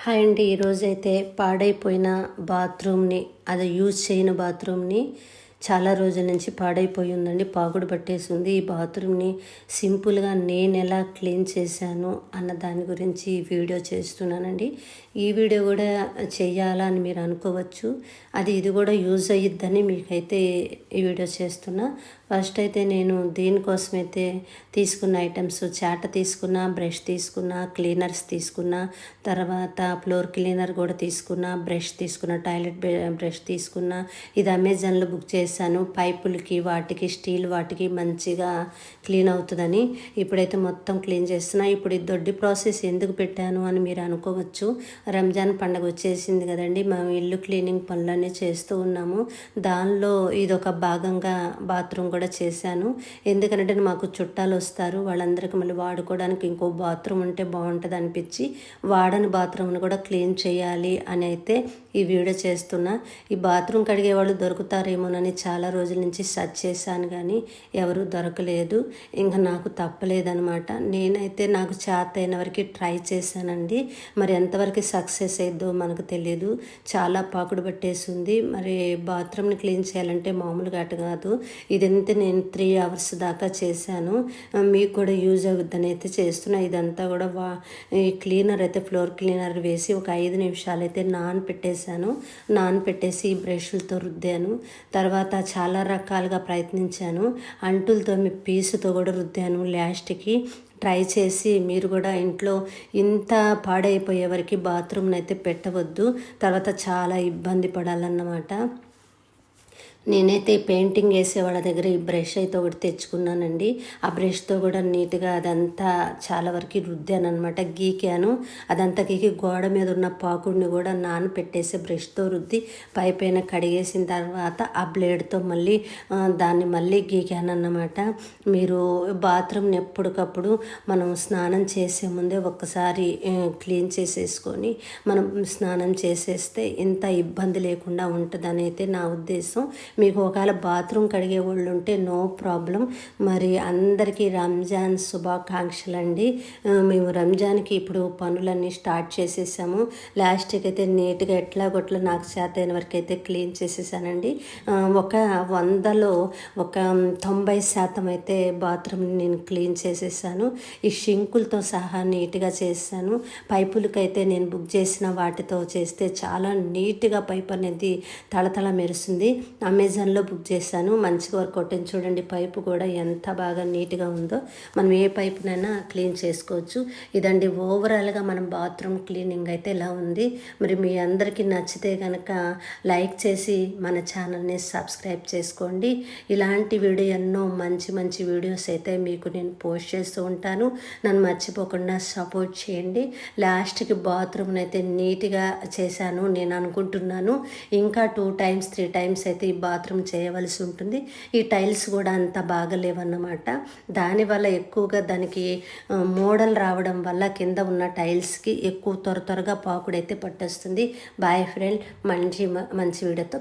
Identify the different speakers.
Speaker 1: Hi అండి. ఈరోజైతే పాడైపోయిన బాత్రూమ్ని, అది యూజ్ చేయని బాత్రూమ్ని చాలా రోజుల నుంచి పాడైపోయి ఉందండి, పాగుడు పట్టేసింది. ఈ బాత్రూమ్ని సింపుల్గా నేను ఎలా క్లీన్ చేశాను అన్న దాని గురించి ఈ వీడియో చేస్తున్నానండి. ఈ వీడియో కూడా చెయ్యాలా అని మీరు అనుకోవచ్చు. ఇది కూడా యూజ్ అయ్యిద్దని మీకైతే ఈ వీడియో చేస్తున్నా. ఫస్ట్ అయితే నేను దీనికోసమైతే తీసుకున్న ఐటమ్స్ చాట తీసుకున్నా, బ్రష్ తీసుకున్నా, క్లీనర్స్ తీసుకున్నా, తర్వాత ఫ్లోర్ క్లీనర్ కూడా తీసుకున్నా, బ్రష్ తీసుకున్నా, టాయిలెట్ బ్రష్ తీసుకున్నా. ఇది అమెజాన్లో బుక్ చేశాను. పైపులకి వాటికి స్టీల్ వాటికి మంచిగా క్లీన్ అవుతుందని. ఇప్పుడైతే మొత్తం క్లీన్ చేస్తున్నా. ఇప్పుడు ఈ దొడ్డి ప్రాసెస్ ఎందుకు పెట్టాను అని మీరు అనుకోవచ్చు. రంజాన్ పండుగ వచ్చేసింది కదండి, మేము ఇల్లు క్లీనింగ్ పనులన్నీ చేస్తూ ఉన్నాము. దానిలో ఇదొక భాగంగా బాత్రూమ్ కూడా చేశాను. ఎందుకంటే మాకు చుట్టాలు వస్తారు, వాళ్ళందరికీ మళ్ళీ వాడుకోవడానికి ఇంకో బాత్రూమ్ ఉంటే బాగుంటుంది అనిపించి వాడని బాత్రూమ్ని కూడా క్లీన్ చేయాలి అని అయితే ఈ వీడియో చేస్తున్నా. ఈ బాత్రూమ్ కడిగే వాళ్ళు దొరుకుతారేమోనని చాలా రోజుల నుంచి సెర్చ్ చేశాను, కానీ ఎవరు దొరకలేదు. ఇంకా నాకు తప్పలేదనమాట. నేనైతే నాకు చేత అయిన వరకు ట్రై చేశానండి. మరి ఎంతవరకు సక్సెస్ అయిద్దో మనకు తెలియదు. చాలా పాకుడు పట్టేసింది. మరి బాత్రూమ్ని క్లీన్ చేయాలంటే మామూలుగా అటు కాదు. ఇదంతా నేను 3 hours దాకా చేశాను. మీకు కూడా యూజ్ అవుద్దని అయితే చేస్తున్నా. ఇదంతా కూడా ఈ క్లీనర్ అయితే ఫ్లోర్ క్లీనర్ వేసి ఒక 5 నిమిషాలు అయితే నానపెట్టేసి బ్రష్లతో రుద్దాను. తర్వాత చాలా రకాలుగా ప్రయత్నించాను. అంటులతో పీసుతో కూడా రుద్దాను. లాస్ట్కి ట్రై చేసి మీరు కూడా ఇంట్లో ఇంత పాడైపోయే వరకు బాత్రూమ్ని అయితే పెట్టవద్దు, తర్వాత చాలా ఇబ్బంది పడాలన్నమాట. నేనైతే పెయింటింగ్ వేసే వాళ్ళ దగ్గర ఈ బ్రష్ అయితే ఒకటి తెచ్చుకున్నానండి. ఆ బ్రష్తో కూడా నీట్గా అదంతా చాలా వరకు రుద్దాను అనమాట. గీకాను. అదంతా గీకి గోడ మీద ఉన్న పాకుడిని కూడా నానపెట్టేసి బ్రష్తో రుద్ది పైపైన కడిగేసిన తర్వాత ఆ బ్లేడ్తో దాన్ని మళ్ళీ గీకాను అన్నమాట. మీరు బాత్రూమ్ని ఎప్పటికప్పుడు మనం స్నానం చేసే ముందే ఒక్కసారి క్లీన్ చేసేసుకొని మనం స్నానం చేసేస్తే ఇంత ఇబ్బంది లేకుండా ఉంటుందని అయితే నా ఉద్దేశం. మీకు ఒకవేళ బాత్రూమ్ కడిగే వాళ్ళు ఉంటే నో ప్రాబ్లం. మరి అందరికీ రంజాన్ శుభాకాంక్షలు అండి. మేము రంజాన్కి ఇప్పుడు పనులన్నీ స్టార్ట్ చేసేసాము. లాస్ట్కి అయితే నీట్గా ఎట్లాగొట్లా నాకు చేత అయిన వరకు అయితే క్లీన్ చేసేసానండి. ఒక 100లో ఒక 90% అయితే బాత్రూమ్ని నేను క్లీన్ చేసేసాను. ఈ షింకులతో సహా నీట్గా చేశాను. పైపులకైతే నేను బుక్ చేసిన వాటితో చేస్తే చాలా నీట్గా పైప్ అనేది తళతళ మెరుస్తుంది. అమెజాన్లో బుక్ చేశాను. మంచిగా వర్క్ అవుతుంది. చూడండి పైపు కూడా ఎంత బాగా నీట్గా ఉందో. మనం ఏ పైపునైనా క్లీన్ చేసుకోవచ్చు. ఇదండి ఓవరాల్గా మనం బాత్రూమ్ క్లీనింగ్ అయితే ఇలా ఉంది. మరి మీ అందరికీ నచ్చితే కనుక లైక్ చేసి మన ఛానల్ని సబ్స్క్రైబ్ చేసుకోండి. ఇలాంటి వీడియో ఎన్నో మంచి మంచి వీడియోస్ అయితే మీకు నేను పోస్ట్ చేస్తూ ఉంటాను. నన్ను మర్చిపోకుండా సపోర్ట్ చేయండి. లాస్ట్కి బాత్రూమ్ని అయితే నీట్గా చేశాను నేను అనుకుంటున్నాను. ఇంకా 2 times 3 times అయితే ఈ బాత్రూమ్ చేయవలసి ఉంటుంది. ఈ టైల్స్ కూడా అంత బాగలేవన్నమాట. దానివల్ల ఎక్కువగా దానికి మోడల్ రావడం వల్ల కింద ఉన్న టైల్స్కి ఎక్కువ త్వరగా పాకుడైతే పట్టేస్తుంది. బాయ్ ఫ్రెండ్, మంచి వీడియోతో